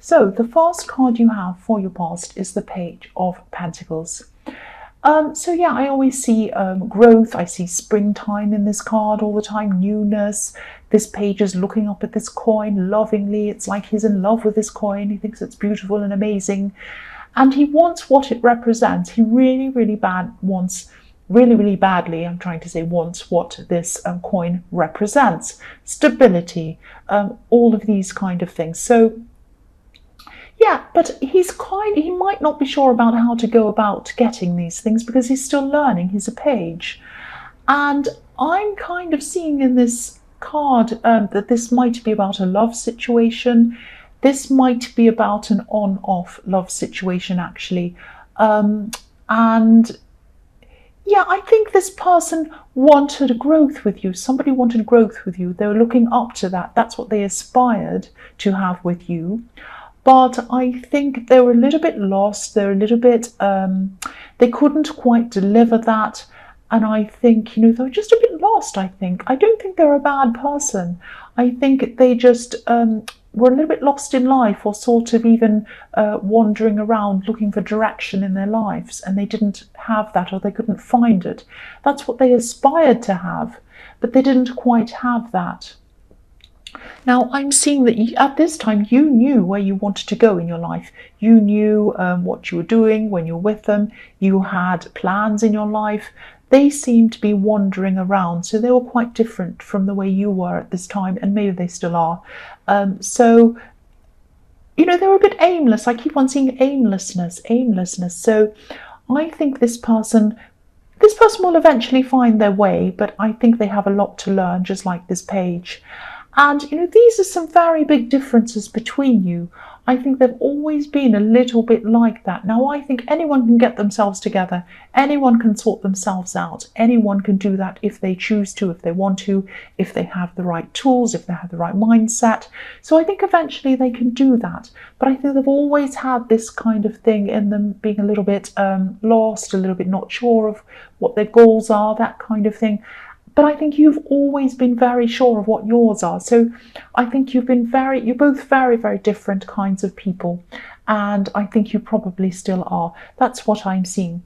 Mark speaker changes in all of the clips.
Speaker 1: So the first card you have for your past is the Page of Pentacles. So yeah, I always see growth. I see springtime in this card all the time, newness. This page is looking up at this coin lovingly. It's like he's in love with this coin. He thinks it's beautiful and amazing. And he wants what it represents. He really, really badly, I'm trying to say, wants what this coin represents. Stability, all of these kind of things. So yeah, but he might not be sure about how to go about getting these things because he's still learning. He's a page. And I'm kind of seeing in this card that this might be about a love situation. This might be about an on-off love situation, actually. And yeah, I think this person wanted growth with you. Somebody wanted growth with you. They were looking up to that. That's what they aspired to have with you. But I think they were a little bit lost. They're a little bit, they couldn't quite deliver that. And I think, they were just a bit lost, I think. I don't think they're a bad person. I think they just were a little bit lost in life, or sort of even wandering around looking for direction in their lives. And they didn't have that, or they couldn't find it. That's what they aspired to have, but they didn't quite have that. Now, I'm seeing that at this time, you knew where you wanted to go in your life. You knew what you were doing when you were with them. You had plans in your life. They seemed to be wandering around. So they were quite different from the way you were at this time, and maybe they still are. So, they were a bit aimless. I keep on seeing aimlessness. So I think this person will eventually find their way, but I think they have a lot to learn, just like this page. And, these are some very big differences between you. I think they've always been a little bit like that. Now, I think anyone can get themselves together. Anyone can sort themselves out. Anyone can do that if they choose to, if they want to, if they have the right tools, if they have the right mindset. So I think eventually they can do that. But I think they've always had this kind of thing in them, being a little bit lost, a little bit not sure of what their goals are, that kind of thing. But I think you've always been very sure of what yours are. So I think you're both very, very different kinds of people. And I think you probably still are. That's what I'm seeing.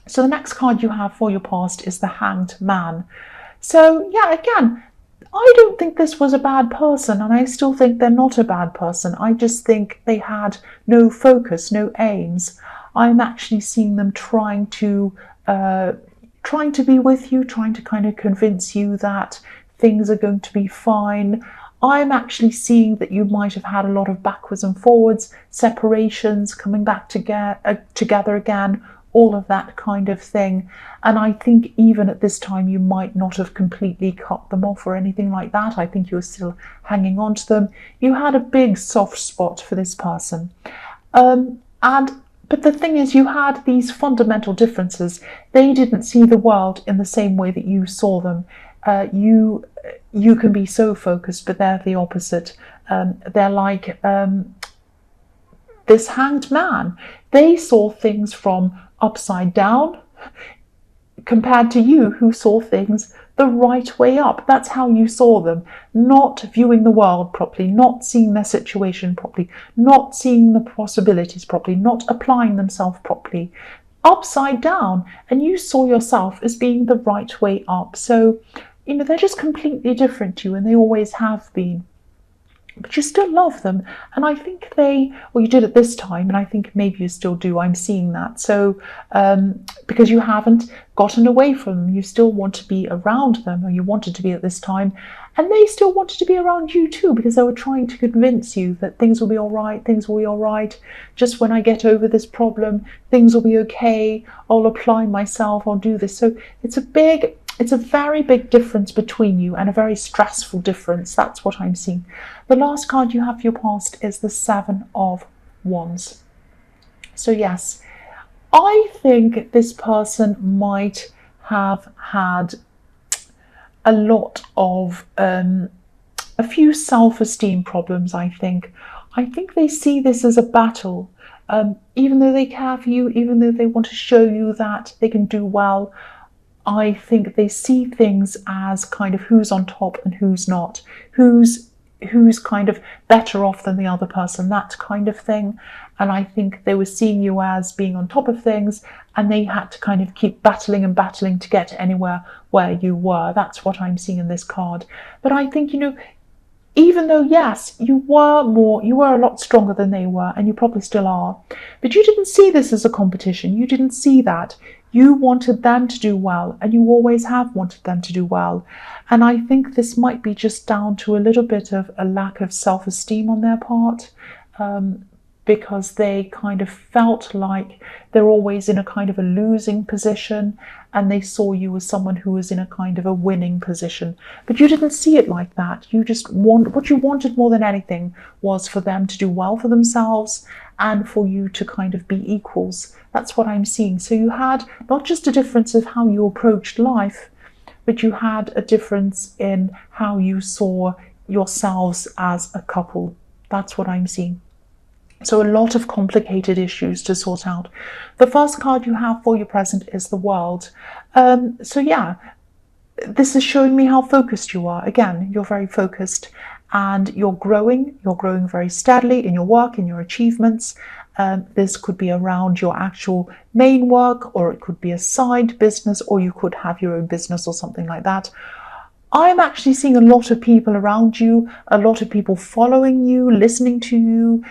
Speaker 1: So the next card you have for your past is the Hanged Man. So yeah, again, I don't think this was a bad person, and I still think they're not a bad person. I just think they had no focus, no aims. I'm actually seeing them trying to be with you, trying to kind of convince you that things are going to be fine. I'm actually seeing that you might have had a lot of backwards and forwards, separations, coming back together again, all of that kind of thing. And I think even at this time, you might not have completely cut them off or anything like that. I think you were still hanging on to them. You had a big soft spot for this person. But the thing is, you had these fundamental differences. They didn't see the world in the same way that you saw them. You can be so focused, but they're the opposite. They're like this Hanged Man. They saw things from upside down compared to you, who saw things the right way up. That's how you saw them, not viewing the world properly, not seeing their situation properly, not seeing the possibilities properly, not applying themselves properly, upside down. And you saw yourself as being the right way up. So, they're just completely different to you, and they always have been. But you still love them. And I think you did at this time, and I think maybe you still do. I'm seeing that. So, because you haven't gotten away from them, you still want to be around them, or you wanted to be at this time. And they still wanted to be around you too, because they were trying to convince you that things will be all right, things will be all right. Just when I get over this problem, things will be okay. I'll apply myself, I'll do this. So it's a very big difference between you, and a very stressful difference. That's what I'm seeing. The last card you have for your past is the Seven of Wands. So yes, I think this person might have had a lot of a few self-esteem problems. I think they see this as a battle. Even though they care for you, even though they want to show you that they can do well, I think they see things as kind of who's on top and who's not, who's who's kind of better off than the other person, that kind of thing. And I think they were seeing you as being on top of things, and they had to kind of keep battling and battling to get anywhere where you were. That's what I'm seeing in this card. But I think, even though, yes, you were a lot stronger than they were, and you probably still are, but you didn't see this as a competition. You didn't see that. You wanted them to do well, and you always have wanted them to do well. And I think this might be just down to a little bit of a lack of self-esteem on their part, because they kind of felt like they're always in a kind of a losing position, and they saw you as someone who was in a kind of a winning position. But you didn't see it like that. You just what you wanted more than anything was for them to do well for themselves and for you to kind of be equals. That's what I'm seeing. So you had not just a difference of how you approached life, but you had a difference in how you saw yourselves as a couple. That's what I'm seeing. So a lot of complicated issues to sort out. The first card you have for your present is the World. So yeah, this is showing me how focused you are. Again, you're very focused, and you're growing very steadily in your work, in your achievements. This could be around your actual main work, or it could be a side business, or you could have your own business or something like that. I'm actually seeing a lot of people around you, a lot of people following you, listening to you,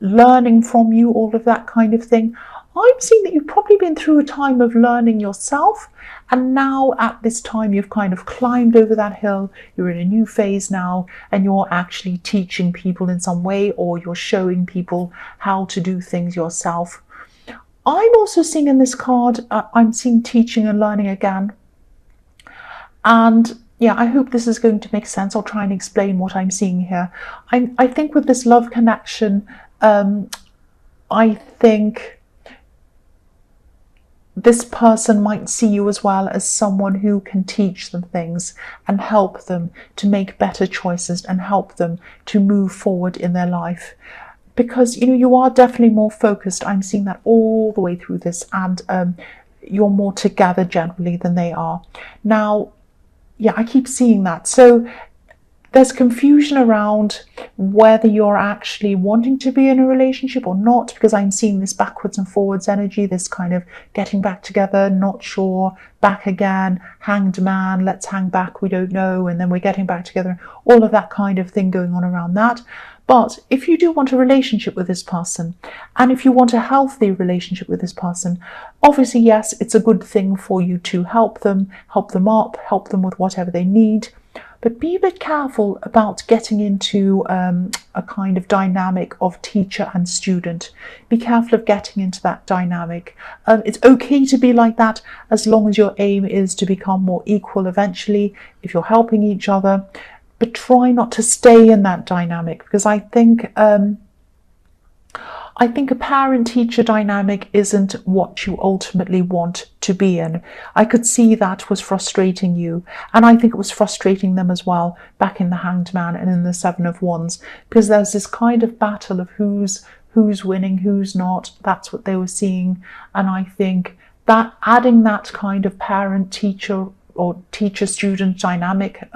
Speaker 1: learning from you, all of that kind of thing. I'm seeing that you've probably been through a time of learning yourself, and now at this time you've kind of climbed over that hill. You're in a new phase now, and you're actually teaching people in some way, or you're showing people how to do things yourself. I'm also seeing in this card, I'm seeing teaching and learning again. And yeah, I hope this is going to make sense. I'll try and explain what I'm seeing here. I think with this love connection, I think this person might see you as well as someone who can teach them things and help them to make better choices and help them to move forward in their life. Because, you are definitely more focused. I'm seeing that all the way through this, and you're more together generally than they are. Now, yeah, I keep seeing that. So there's confusion around whether you're actually wanting to be in a relationship or not, because I'm seeing this backwards and forwards energy, this kind of getting back together, not sure, back again, hanged man, let's hang back, we don't know, and then we're getting back together, all of that kind of thing going on around that. But if you do want a relationship with this person, and if you want a healthy relationship with this person, obviously, yes, it's a good thing for you to help them up, help them with whatever they need. But be a bit careful about getting into a kind of dynamic of teacher and student. Be careful of getting into that dynamic. It's okay to be like that as long as your aim is to become more equal eventually, if you're helping each other. But try not to stay in that dynamic, because I think a parent-teacher dynamic isn't what you ultimately want to be in. I could see that was frustrating you, and I think it was frustrating them as well back in the Hanged Man and in the Seven of Wands, because there's this kind of battle of who's winning, who's not. That's what they were seeing, and I think that adding that kind of parent-teacher or teacher-student dynamic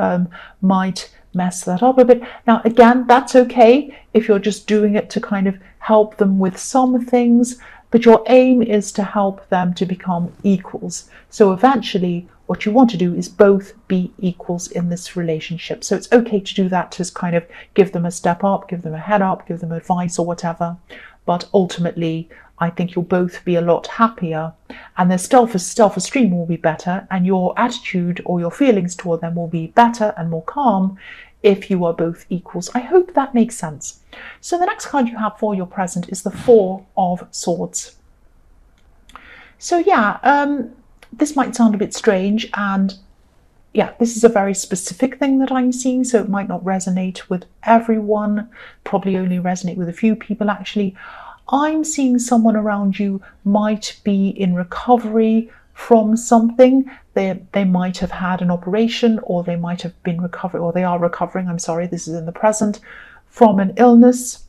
Speaker 1: might mess that up a bit. Now, again, that's okay if you're just doing it to kind of help them with some things, but your aim is to help them to become equals. So eventually, what you want to do is both be equals in this relationship. So it's okay to do that, to kind of give them a step up, give them a head up, give them advice or whatever. But ultimately, I think you'll both be a lot happier, and their self-esteem will be better, and your attitude or your feelings toward them will be better and more calm if you are both equals. I hope that makes sense. So the next card you have for your present is the Four of Swords. So yeah, this might sound a bit strange, and yeah, this is a very specific thing that I'm seeing, so it might not resonate with everyone, probably only resonate with a few people actually. I'm seeing someone around you might be in recovery from something. They might have had an operation, or they might have been recovering, or they are recovering, I'm sorry, this is in the present, from an illness.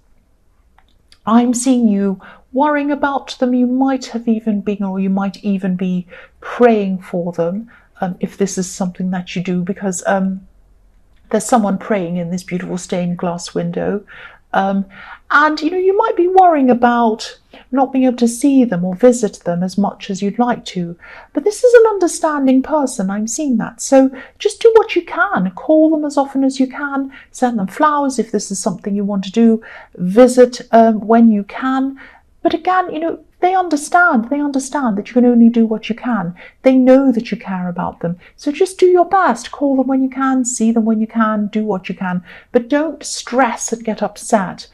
Speaker 1: I'm seeing you worrying about them. You might have even been, or you might even be praying for them, if this is something that you do, because there's someone praying in this beautiful stained glass window. And you might be worrying about not being able to see them or visit them as much as you'd like to. But this is an understanding person. I'm seeing that. So just do what you can. Call them as often as you can. Send them flowers if this is something you want to do. Visit when you can. But again, they understand that you can only do what you can. They know that you care about them. So just do your best. Call them when you can, see them when you can, do what you can. But don't stress and get upset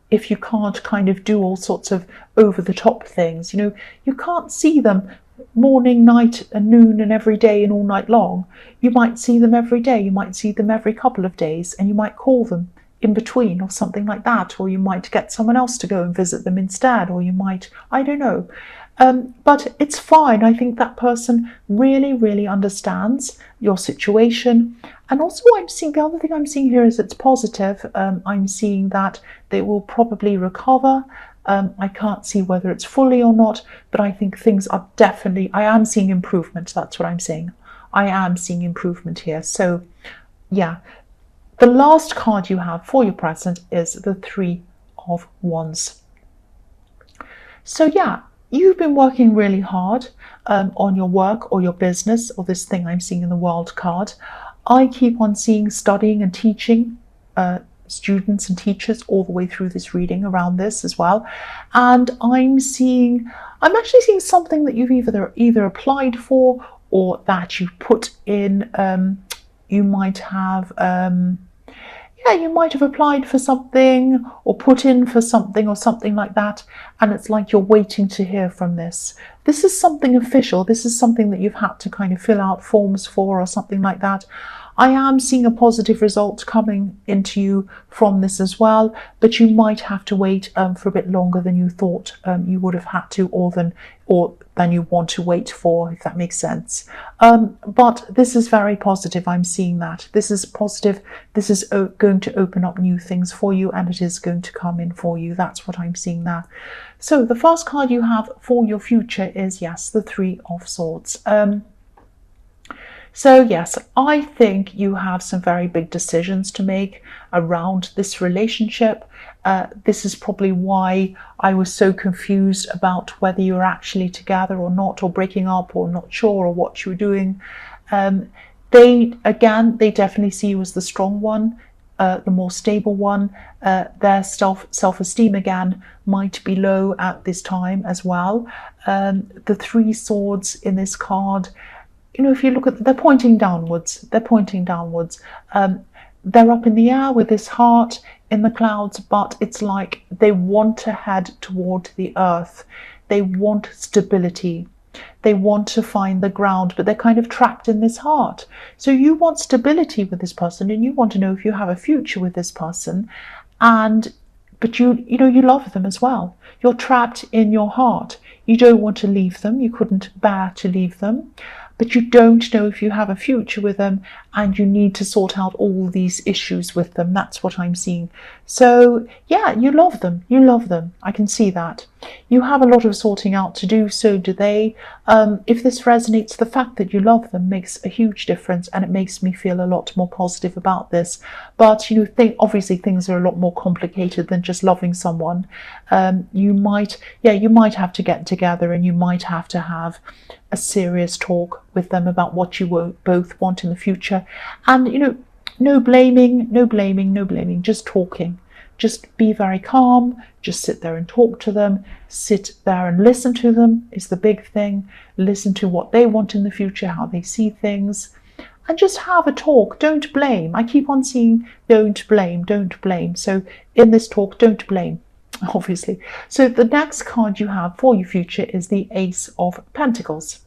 Speaker 1: if you can't kind of do all sorts of over-the-top things. You can't see them morning, night and noon and every day and all night long. You might see them every day. You might see them every couple of days, and you might call them in between or something like that, or you might get someone else to go and visit them instead, or you might, I don't know. But it's fine. I think that person really, really understands your situation. And also the other thing I'm seeing here is it's positive. I'm seeing that they will probably recover. I can't see whether it's fully or not, but I think things are I am seeing improvement. That's what I'm saying. I am seeing improvement here. So yeah. The last card you have for your present is the Three of Wands. So yeah, you've been working really hard on your work or your business, or this thing I'm seeing in the World card. I keep on seeing studying and teaching students and teachers all the way through this reading around this as well. And I'm actually seeing something that you've either applied for or that you've put in. You might have applied for something or put in for something or something like that, and it's like you're waiting to hear from this. This is something official. This is something that you've had to kind of fill out forms for or something like that. I am seeing a positive result coming into you from this as well, but you might have to wait for a bit longer than you thought you would have had to, or than you want to wait for, if that makes sense. But this is very positive. I'm seeing that. This is positive. This is going to open up new things for you, and it is going to come in for you. That's what I'm seeing there. So the first card you have for your future is, yes, the Three of Swords. So yes, I think you have some very big decisions to make around this relationship. This is probably why I was so confused about whether you were actually together or not, or breaking up, or not sure, or what you were doing. They definitely see you as the strong one, the more stable one. Their self-esteem again might be low at this time as well. The Three Swords in this card, if you look at, they're pointing downwards. They're up in the air with this heart in the clouds, but it's like they want to head toward the earth. They want stability. They want to find the ground, but they're kind of trapped in this heart. So you want stability with this person, and you want to know if you have a future with this person, but you love them as well. You're trapped in your heart. You don't want to leave them. You couldn't bear to leave them. But you don't know if you have a future with them, and you need to sort out all these issues with them. That's what I'm seeing. So yeah, you love them. I can see that. You have a lot of sorting out to do, so do they. If this resonates, the fact that you love them makes a huge difference, and it makes me feel a lot more positive about this. But obviously things are a lot more complicated than just loving someone. You might have to get together, and you might have to have a serious talk with them about what you both want in the future. And no blaming, just talking. Just be very calm, just sit there and talk to them, sit there and listen to them is the big thing. Listen to what they want in the future, how they see things, and just have a talk. Don't blame. I keep on seeing don't blame. So in this talk, don't blame, obviously. So the next card you have for your future is the Ace of Pentacles.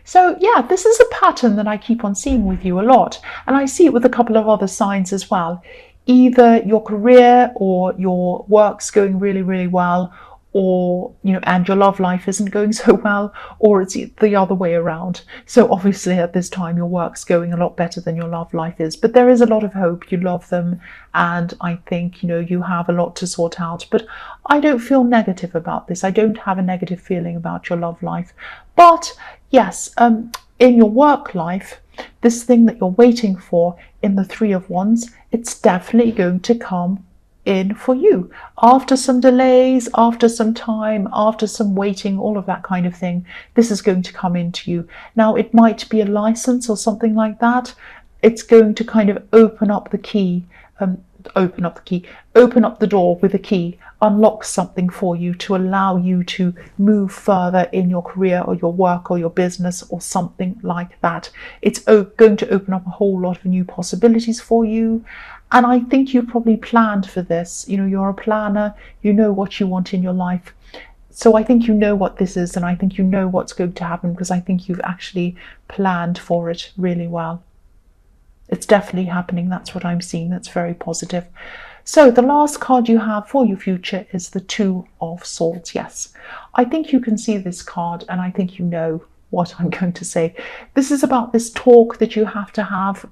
Speaker 1: So yeah, this is a pattern that I keep on seeing with you a lot, and I see it with a couple of other signs as well. Either your career or your work's going really, really well, or and your love life isn't going so well, or it's the other way around. So obviously at this time your work's going a lot better than your love life is, but there is a lot of hope. You love them, and I think you have a lot to sort out. But I don't feel negative about this. I don't have a negative feeling about your love life. But yes, in your work life, this thing that you're waiting for in the Three of Wands, it's definitely going to come in for you after some delays, after some time, after some waiting, all of that kind of thing. This is going to come into you. Now, it might be a license or something like that. It's going to kind of open up the key, open up the door with a key, unlock something for you to allow you to move further in your career or your work or your business or something like that. It's going to open up a whole lot of new possibilities for you. And I think you probably planned for this. You know, you're a planner, you know what you want in your life. So I think you know what this is, and I think you know what's going to happen, because I think you've actually planned for it really well. It's definitely happening. That's what I'm seeing. That's very positive. So the last card you have for your future is the Two of Swords. Yes, I think you can see this card, and I think you know what I'm going to say. This is about this talk that you have to have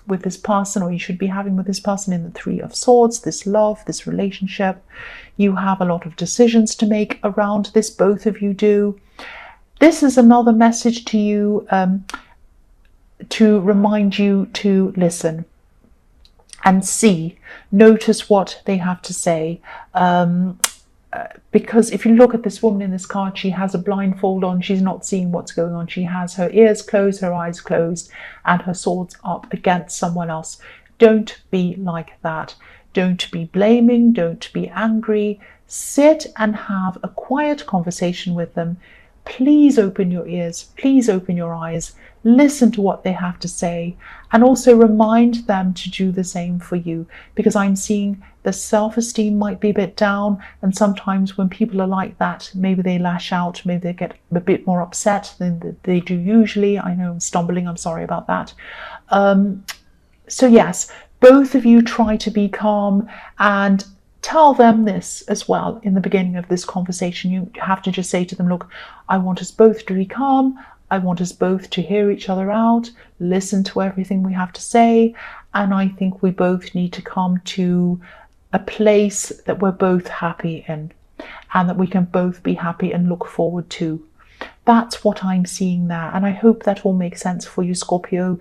Speaker 1: with this person, or you should be having with this person in the Three of Swords, this love, this relationship. You have a lot of decisions to make around this, both of you do. This is another message to you, to remind you to listen and see, notice what they have to say. Because if you look at this woman in this card, she has a blindfold on. She's not seeing what's going on. She has her ears closed, her eyes closed, and her swords up against someone else. Don't be like that. Don't be blaming. Don't be angry. Sit and have a quiet conversation with them. Please open your ears. Please open your eyes. Listen to what they have to say, and also remind them to do the same for you, because I'm seeing the self-esteem might be a bit down, and sometimes when people are like that, maybe they lash out, maybe they get a bit more upset than they do usually. I know I'm stumbling, I'm sorry about that. So yes, both of you try to be calm, and tell them this as well in the beginning of this conversation. You have to just say to them, look, I want us both to be calm. I want us both to hear each other out, listen to everything we have to say, and I think we both need to come to a place that we're both happy in, and that we can both be happy and look forward to. That's what I'm seeing there, and I hope that all makes sense for you, Scorpio.